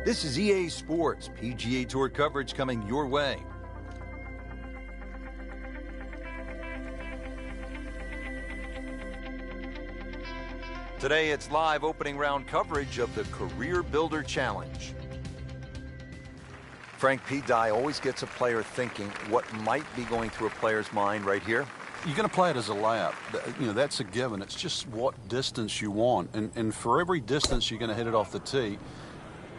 This is EA Sports, PGA Tour coverage coming your way. Today it's live opening round coverage of the Career Builder Challenge. Frank, Pete Dye always gets a player thinking what might be going through a player's mind right here. You're going to play it as a layup. You know, that's a given. It's just what distance you want. And for every distance you're going to hit it off the tee,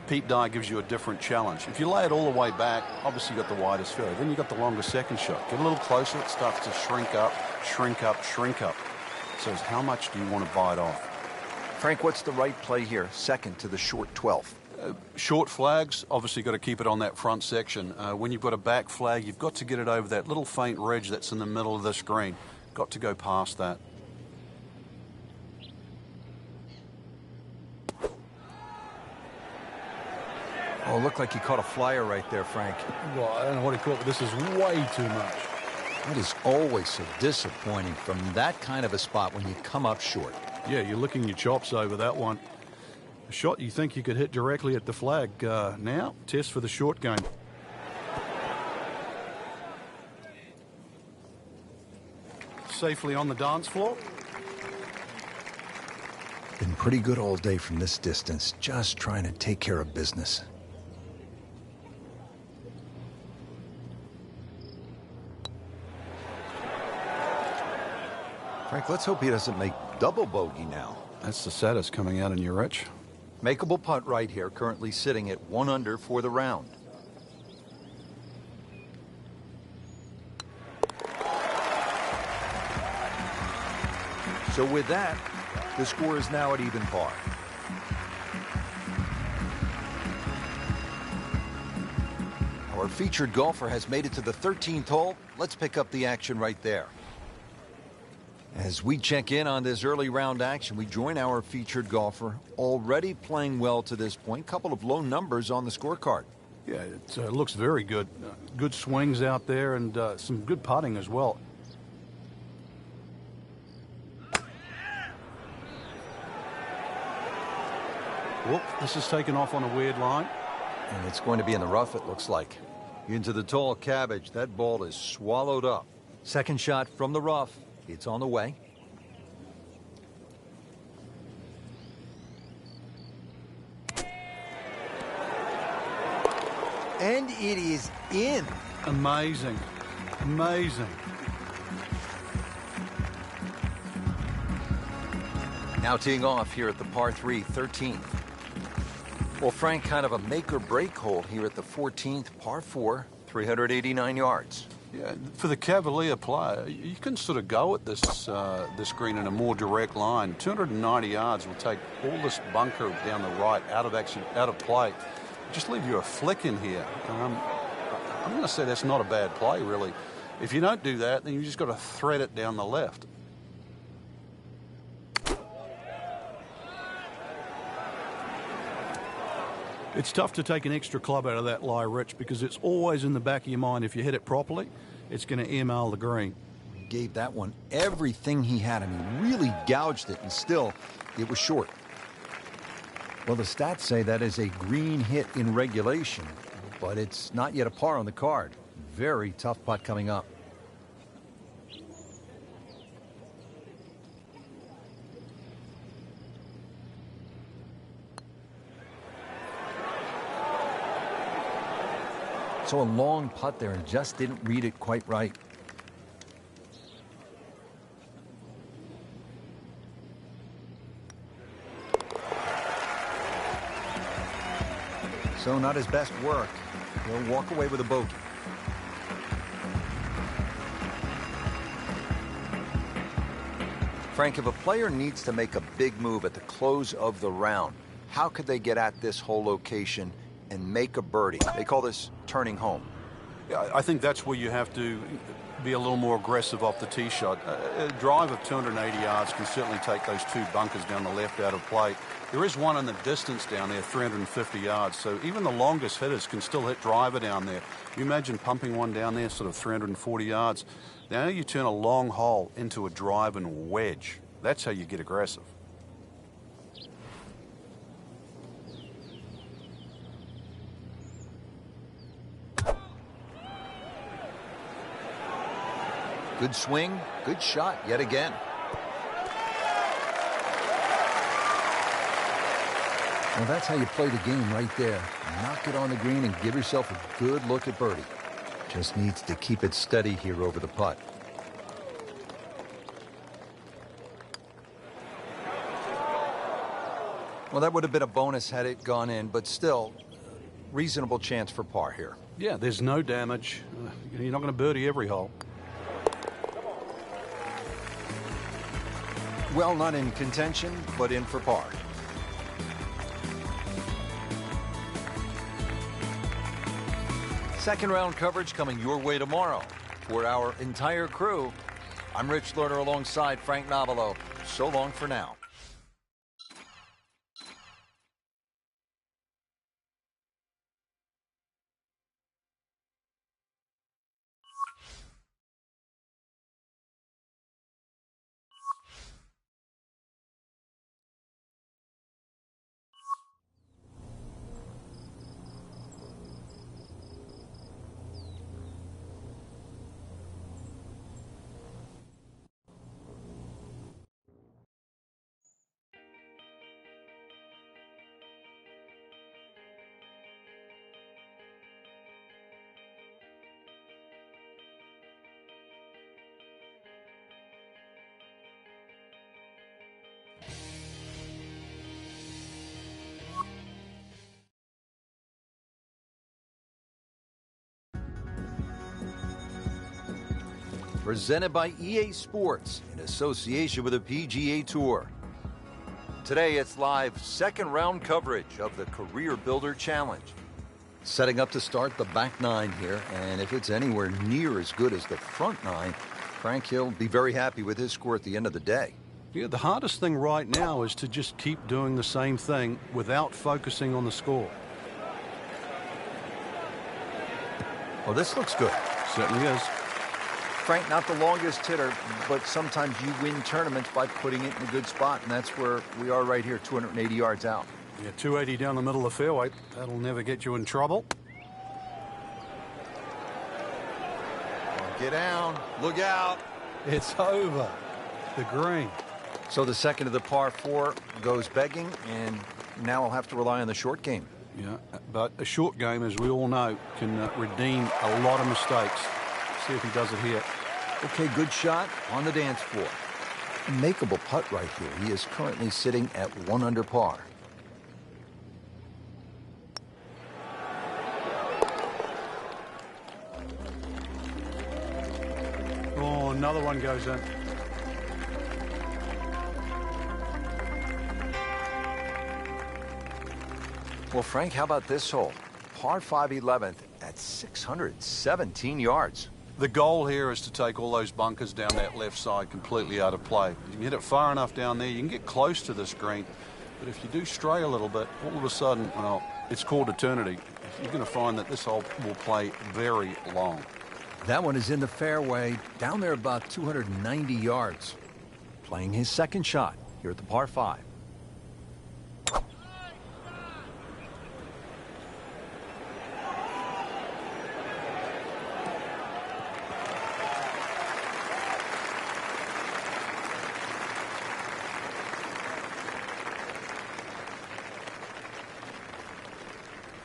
Pete Dye gives you a different challenge. If you lay it all the way back, obviously you've got the widest fairway. Then you've got the longest second shot. Get a little closer, it starts to shrink up, shrink up, shrink up. So it's how much do you want to bite off? Frank, what's the right play here? Second to the short 12th. Short flags, obviously got to keep it on that front section. When you've got a back flag, you've got to get it over that little faint ridge that's in the middle of the screen. Got to go past that. Oh, looked like he caught a flyer right there, Frank. Well, I don't know what he caught, but this is way too much. That is always so disappointing from that kind of a spot when you come up short. Yeah, you're licking your chops over that one. A shot you think you could hit directly at the flag. Now, test for the short game. Safely on the dance floor. Been pretty good all day from this distance, just trying to take care of business. Frank, let's hope he doesn't make double bogey now. That's the saddest coming out in you, Rich. Makeable putt right here, currently sitting at 1 under for the round. So with that, the score is now at even par. Our featured golfer has made it to the 13th hole. Let's pick up the action right there. As we check in on this early round action, we join our featured golfer, already playing well to this point. Couple of low numbers on the scorecard. Yeah, it looks very good. Good swings out there and some good putting as well. Whoop, this is taken off on a weird line. And it's going to be in the rough, it looks like. Into the tall cabbage. That ball is swallowed up. Second shot from the rough. It's on the way. And it is in. Amazing. Amazing. Now teeing off here at the par 3, 13th. Well, Frank, kind of a make-or-break hole here at the 14th, par 4, 389 yards. Yeah, for the Cavalier player, you can sort of go at this this green in a more direct line. 290 yards will take all this bunker down the right out of play. Just leave you a flick in here. I'm going to say that's not a bad play, really. If you don't do that, then you just got to thread it down the left. It's tough to take an extra club out of that lie, Rich, because it's always in the back of your mind. If you hit it properly, it's going to email the green. He gave that one everything he had. I mean, really gouged it, and still, it was short. Well, the stats say that is a green hit in regulation, but it's not yet a par on the card. Very tough putt coming up. So a long putt there and just didn't read it quite right. So not his best work. He'll walk away with a bogey. Frank, if a player needs to make a big move at the close of the round, how could they get at this whole location and make a birdie? They call this turning home. Yeah, I think that's where you have to be a little more aggressive off the tee shot. A drive of 280 yards can certainly take those two bunkers down the left out of play. There is one in the distance down there, 350 yards, so even the longest hitters can still hit driver down there. You imagine pumping one down there, sort of 340 yards. Now you turn a long hole into a drive and wedge. That's how you get aggressive. Good swing, good shot yet again. Well, that's how you play the game right there. Knock it on the green and give yourself a good look at birdie. Just needs to keep it steady here over the putt. Well, that would have been a bonus had it gone in, but still, reasonable chance for par here. Yeah, there's no damage. You're not going to birdie every hole. Well, not in contention, but in for par. Second round coverage coming your way tomorrow. For our entire crew, I'm Rich Lerner alongside Frank Nobilo. So long for now. Presented by EA Sports in association with the PGA Tour. Today it's live second round coverage of the Career Builder Challenge. Setting up to start the back nine here, and if it's anywhere near as good as the front nine, Frank Hill be very happy with his score at the end of the day. Yeah, the hardest thing right now is to just keep doing the same thing without focusing on the score. Well, this looks good. Certainly is. Frank, not the longest hitter, but sometimes you win tournaments by putting it in a good spot, and that's where we are right here, 280 yards out. Yeah, 280 down the middle of the fairway. That'll never get you in trouble. Get down. Look out. It's over. The green. So the second of the par four goes begging, and now I'll have to rely on the short game. Yeah, but a short game, as we all know, can redeem a lot of mistakes. See if he does it here. Okay, good shot on the dance floor. A makeable putt right here. He is currently sitting at 1 under par. Oh, another one goes in. Well, Frank, how about this hole? Par 5 11th at 617 yards. The goal here is to take all those bunkers down that left side completely out of play. You can hit it far enough down there, you can get close to this green, but if you do stray a little bit, all of a sudden, well, it's called eternity. You're going to find that this hole will play very long. That one is in the fairway, down there about 290 yards. Playing his second shot here at the par 5.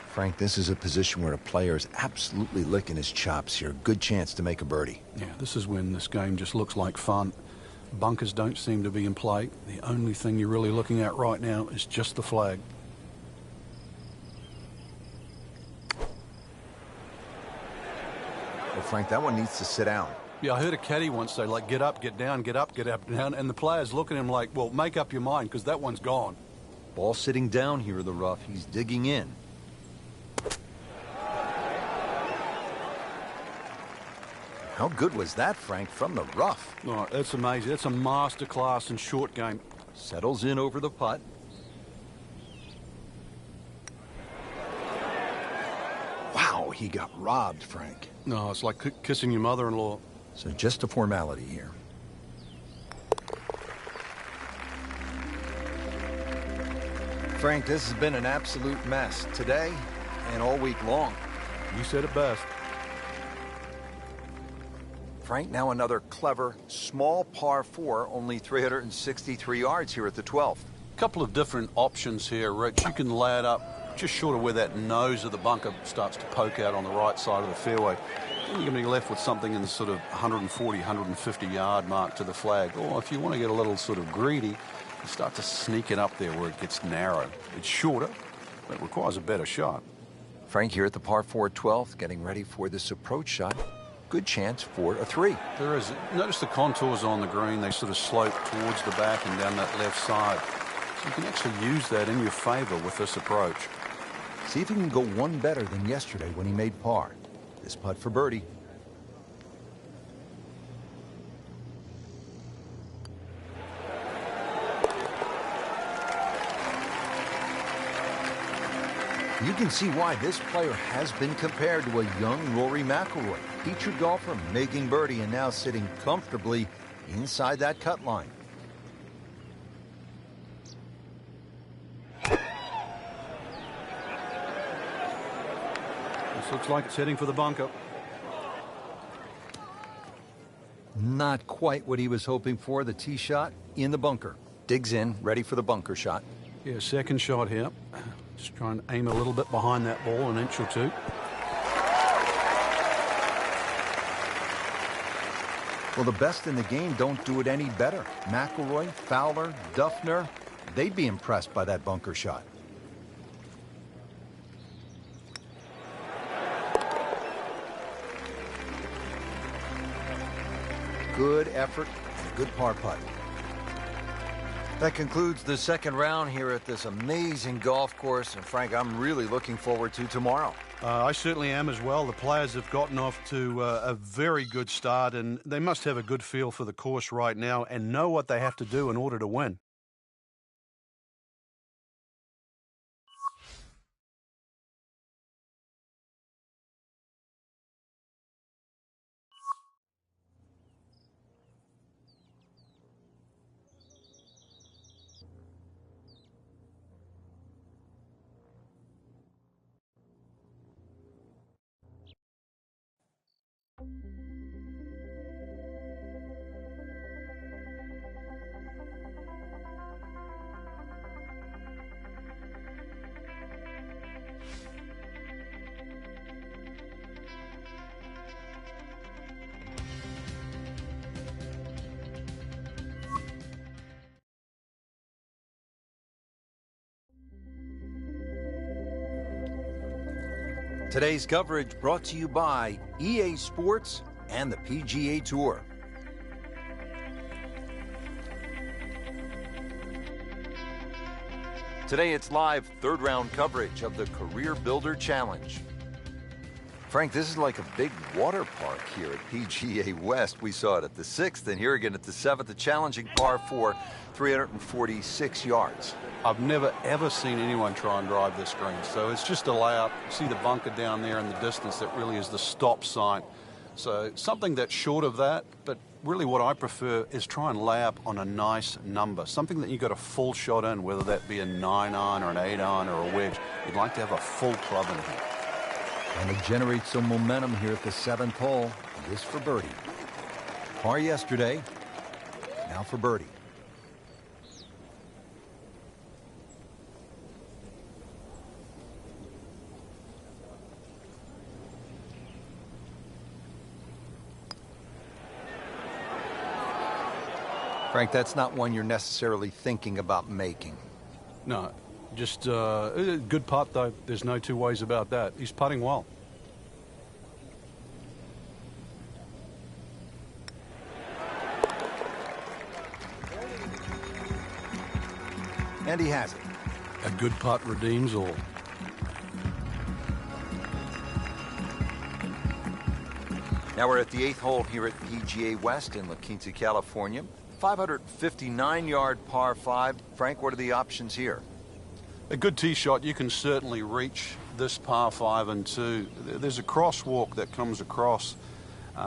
Frank, this is a position where a player is absolutely licking his chops here. Good chance to make a birdie. Yeah, this is when this game just looks like fun. Bunkers don't seem to be in play. The only thing you're really looking at right now is just the flag. Well, Frank, that one needs to sit down. Yeah, I heard a caddy once say, like, get up, get down, get up, get up, down. And the players look at him like, well, make up your mind, because that one's gone. Ball sitting down here in the rough. He's digging in. How good was that, Frank, from the rough? Oh, that's amazing. That's a masterclass in short game. Settles in over the putt. Wow, he got robbed, Frank. No, it's like kissing your mother-in-law. So just a formality here. Frank, this has been an absolute mess today and all week long. You said it best. Frank, now another clever, small par 4, only 363 yards here at the 12th. Couple of different options here, Rich. You can lay it up just short of where that nose of the bunker starts to poke out on the right side of the fairway. Then you're going to be left with something in the sort of 140, 150 yard mark to the flag. Or if you want to get a little sort of greedy, you start to sneak it up there where it gets narrow. It's shorter, but it requires a better shot. Frank here at the par 4 12th, getting ready for this approach shot. Good chance for a 3. There is. Notice the contours on the green. They sort of slope towards the back and down that left side. So you can actually use that in your favor with this approach. See if he can go one better than yesterday when he made par. This putt for birdie. You can see why this player has been compared to a young Rory McIlroy, featured golfer making birdie and now sitting comfortably inside that cut line. This looks like it's heading for the bunker. Not quite what he was hoping for. The tee shot in the bunker. Digs in, ready for the bunker shot. Yeah, second shot here. Just try and aim a little bit behind that ball, an inch or two. Well, the best in the game don't do it any better. McIlroy, Fowler, Duffner, they'd be impressed by that bunker shot. Good effort, good par putt. That concludes the second round here at this amazing golf course. And Frank, I'm really looking forward to tomorrow. I certainly am as well. The players have gotten off to a very good start, and they must have a good feel for the course right now and know what they have to do in order to win. Today's coverage brought to you by EA Sports and the PGA Tour. Today it's live third round coverage of the Career Builder Challenge. Frank, this is like a big water park here at PGA West. We saw it at the 6th and here again at the 7th, a challenging par 4, 346 yards. I've never, ever seen anyone try and drive this green. So it's just a layup. See the bunker down there in the distance. That really is the stop sign. So something that's short of that, but really what I prefer is try and lay up on a nice number. Something that you got a full shot in, whether that be a 9-iron or an 8-iron or a wedge. You'd like to have a full club in here. And it generates some momentum here at the 7th hole. This for birdie. Par yesterday, now for birdie. Frank, that's not one you're necessarily thinking about making. No, just good putt, though. There's no two ways about that. He's putting well. And he has it. A good putt redeems all. Now we're at the 8th hole here at PGA West in La Quinta, California. 559-yard par 5. Frank, what are the options here? A good tee shot. You can certainly reach this par 5 and 2. There's a crosswalk that comes across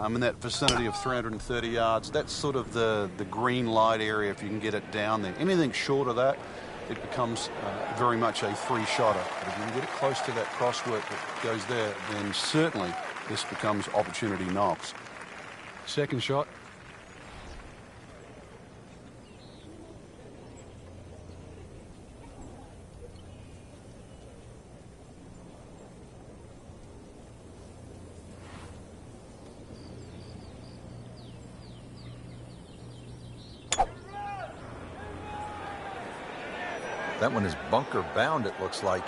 in that vicinity of 330 yards. That's sort of the green light area if you can get it down there. Anything short of that, it becomes very much a three-shotter. But if you can get it close to that crosswalk that goes there, then certainly this becomes opportunity knocks. Second shot. That one is bunker bound, it looks like.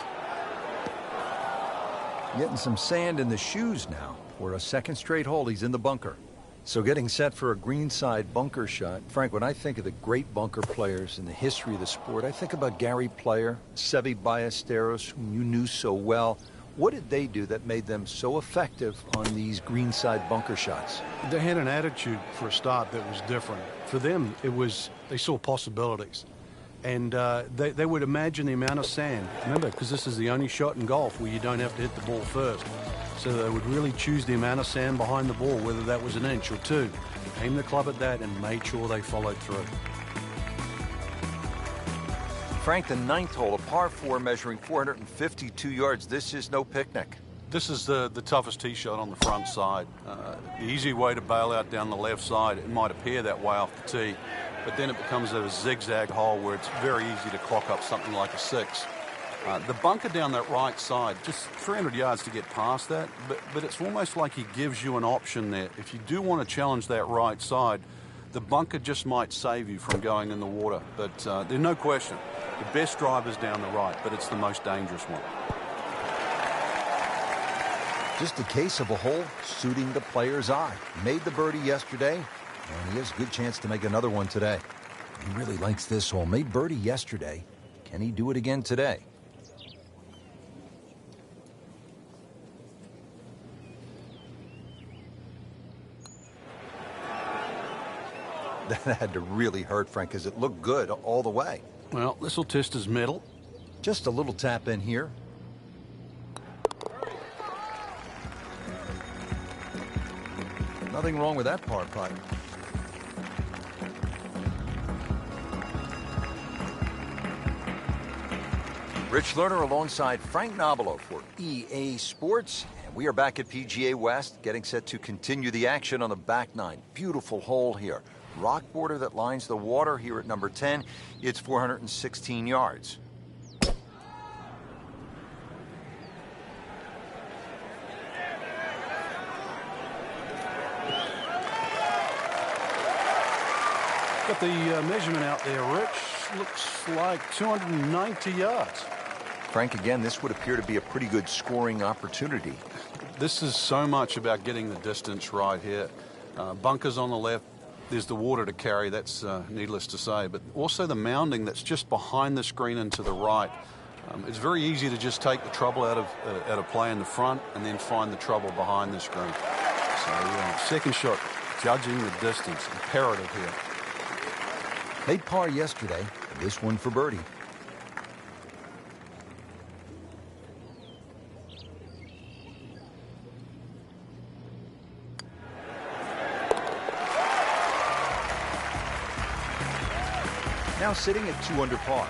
Getting some sand in the shoes now. For a second straight hole, he's in the bunker. So getting set for a greenside bunker shot. Frank, when I think of the great bunker players in the history of the sport, I think about Gary Player, Seve Ballesteros, whom you knew so well. What did they do that made them so effective on these greenside bunker shots? They had an attitude for a start that was different. For them, it was, they saw possibilities. And they would imagine the amount of sand. Remember, because this is the only shot in golf where you don't have to hit the ball first. So they would really choose the amount of sand behind the ball, whether that was an inch or two. Aimed the club at that and made sure they followed through. Frank, the ninth hole, a par 4 measuring 452 yards. This is no picnic. This is the toughest tee shot on the front side. The easy way to bail out down the left side, it might appear that way off the tee, but then it becomes a zigzag hole where it's very easy to clock up something like a 6. The bunker down that right side, just 300 yards to get past that, but it's almost like he gives you an option there. If you do want to challenge that right side, the bunker just might save you from going in the water. But there's no question, the best drive is down the right, but it's the most dangerous one. Just a case of a hole suiting the player's eye. Made the birdie yesterday, and he has a good chance to make another one today. He really likes this hole. Made birdie yesterday. Can he do it again today? That had to really hurt, Frank, because it looked good all the way. Well, this will test his mettle. Just a little tap in here. Nothing wrong with that par putt. Rich Lerner alongside Frank Nobilo for EA Sports. And we are back at PGA West, getting set to continue the action on the back nine. Beautiful hole here. Rock border that lines the water here at number 10. It's 416 yards. Got the measurement out there, Rich. Looks like 290 yards. Frank, again, this would appear to be a pretty good scoring opportunity. This is so much about getting the distance right here. Bunkers on the left. There's the water to carry, that's needless to say, but also the mounding that's just behind the screen and to the right. It's very easy to just take the trouble out of play in the front and then find the trouble behind the screen. So, second shot, judging the distance, imperative here. Made par yesterday, this one for birdie. Now sitting at 2 under par.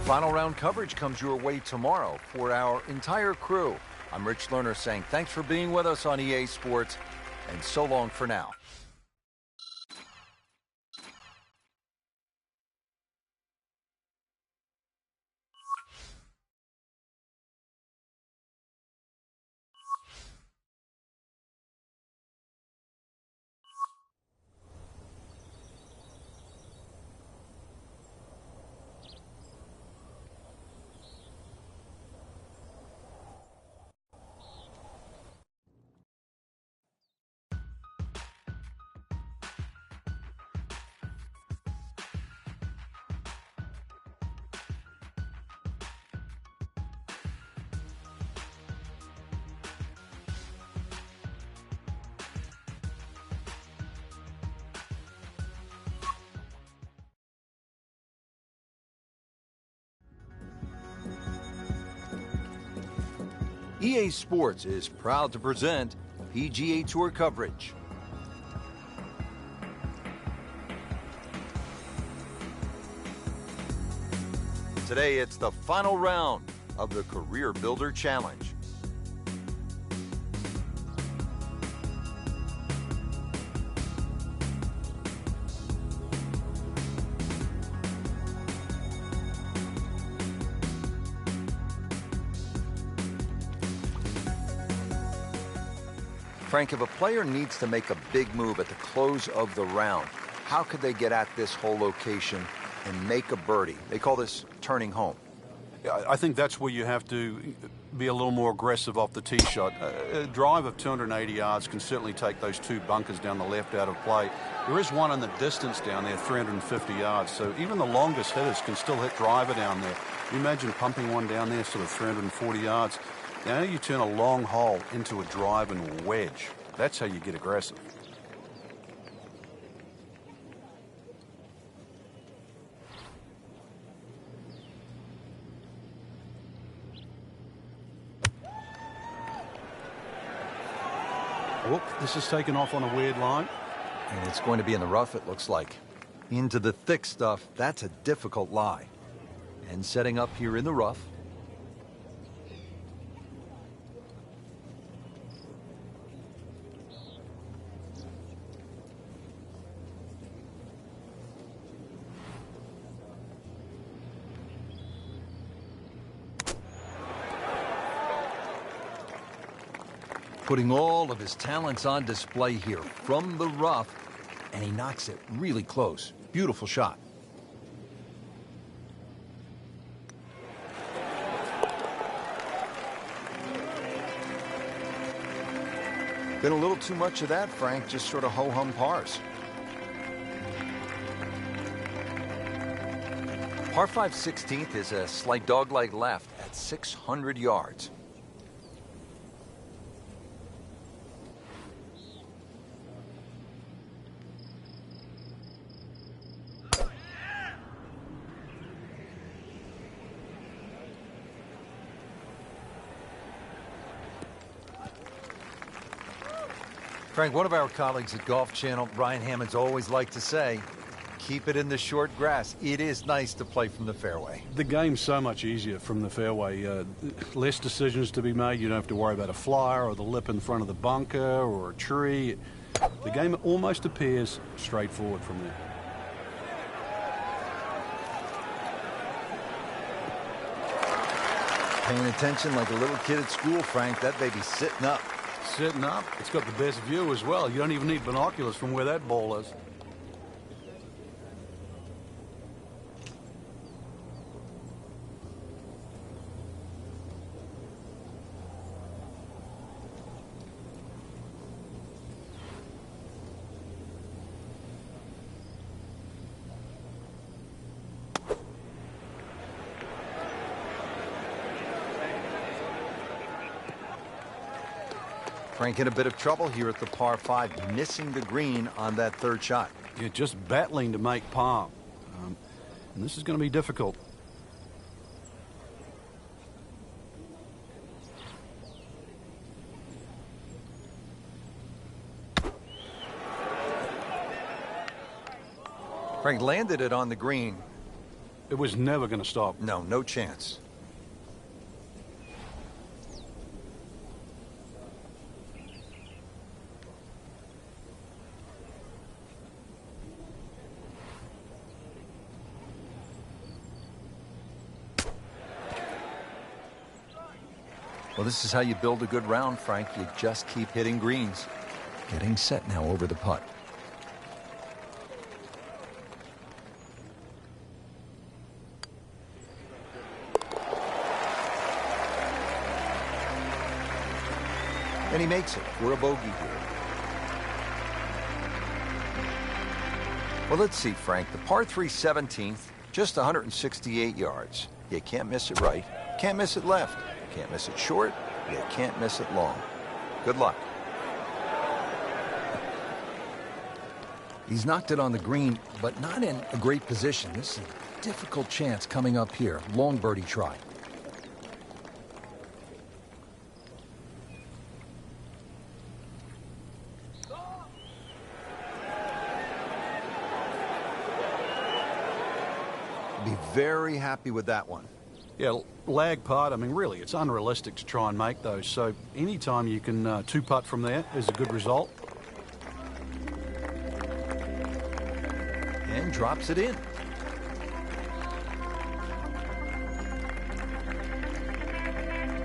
Final round coverage comes your way tomorrow for our entire crew. I'm Rich Lerner saying thanks for being with us on EA Sports, and so long for now. EA Sports is proud to present PGA Tour coverage. Today, it's the final round of the Career Builder Challenge. Frank, if a player needs to make a big move at the close of the round, how could they get at this whole location and make a birdie? They call this turning home. Yeah, I think that's where you have to be a little more aggressive off the tee shot. A drive of 280 yards can certainly take those two bunkers down the left out of play. There is one in the distance down there, 350 yards, so even the longest hitters can still hit driver down there. You imagine pumping one down there sort of 340 yards. Now you turn a long hole into a drive and wedge. That's how you get aggressive. Whoop, this is taken off on a weird line. And it's going to be in the rough, it looks like. Into the thick stuff, that's a difficult lie. And setting up here in the rough. Putting all of his talents on display here from the rough, and he knocks it really close. Beautiful shot. Been a little too much of that, Frank, just sort of ho-hum pars. Par 5 16th is a slight dogleg left at 600 yards. Frank, one of our colleagues at Golf Channel, Brian Hammond's always liked to say, keep it in the short grass. It is nice to play from the fairway. The game's so much easier from the fairway. Less decisions to be made. You don't have to worry about a flyer or the lip in front of the bunker or a tree. The game almost appears straightforward from there. Paying attention like a little kid at school, Frank. That baby's sitting up. Sitting up. It's got the best view as well. You don't even need binoculars from where that ball is. Frank in a bit of trouble here at the par 5, missing the green on that third shot. You're just battling to make par. And this is going to be difficult. Frank landed it on the green. It was never going to stop. No chance. Well, this is how you build a good round, Frank. You just keep hitting greens. Getting set now over the putt. And he makes it for a bogey here. Well, let's see, Frank. The par 3 17th, just 168 yards. You can't miss it right. Can't miss it left. Can't miss it short. You can't miss it long. Good luck. He's knocked it on the green, but not in a great position. This is a difficult chance coming up here. Long birdie try. Be very happy with that one. Yeah, lag putt, I mean, really, it's unrealistic to try and make those. So anytime you can two-putt from there is a good result. And drops it in.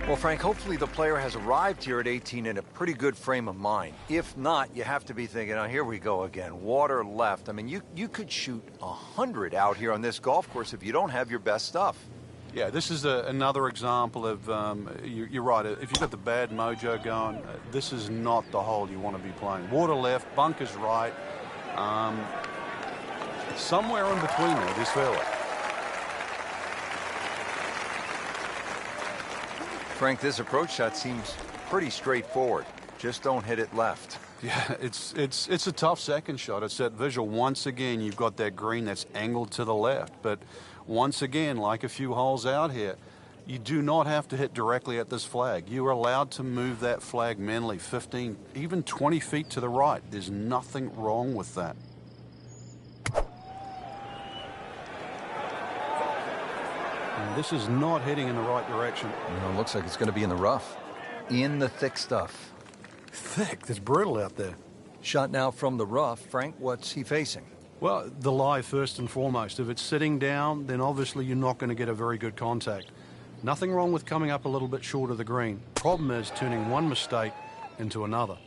Well, Frank, hopefully the player has arrived here at 18 in a pretty good frame of mind. If not, you have to be thinking, oh, here we go again, water left. I mean, you could shoot 100 out here on this golf course if you don't have your best stuff. Yeah, this is another example of, you're right, if you've got the bad mojo going, this is not the hole you want to be playing. Water left, bunkers right, somewhere in between there, this fairway. Frank, this approach shot seems pretty straightforward. Just don't hit it left. Yeah, it's a tough second shot. It's that visual. Once again, you've got that green that's angled to the left. But once again, like a few holes out here, you do not have to hit directly at this flag. You are allowed to move that flag mentally 15, even 20 feet to the right. There's nothing wrong with that. And this is not heading in the right direction. You know, it looks like it's going to be in the rough. In the thick stuff. Thick. It's brutal out there. Shot now from the rough. Frank, what's he facing? Well, the lie first and foremost. If it's sitting down, then obviously you're not going to get a very good contact. Nothing wrong with coming up a little bit short of the green. Problem is turning one mistake into another.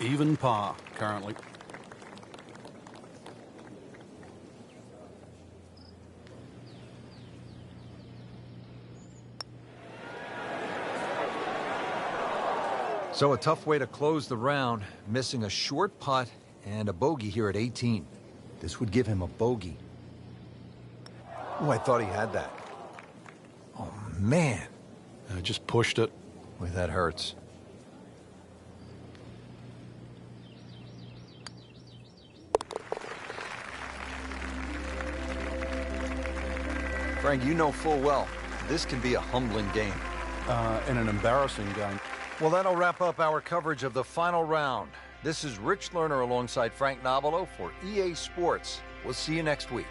Even par currently. So a tough way to close the round, missing a short putt and a bogey here at 18. This would give him a bogey. Oh, I thought he had that. Oh, man. Just pushed it. Boy, that hurts. Frank, you know full well, this can be a humbling game. And an embarrassing game. Well, that'll wrap up our coverage of the final round. This is Rich Lerner alongside Frank Nobilo for EA Sports. We'll see you next week.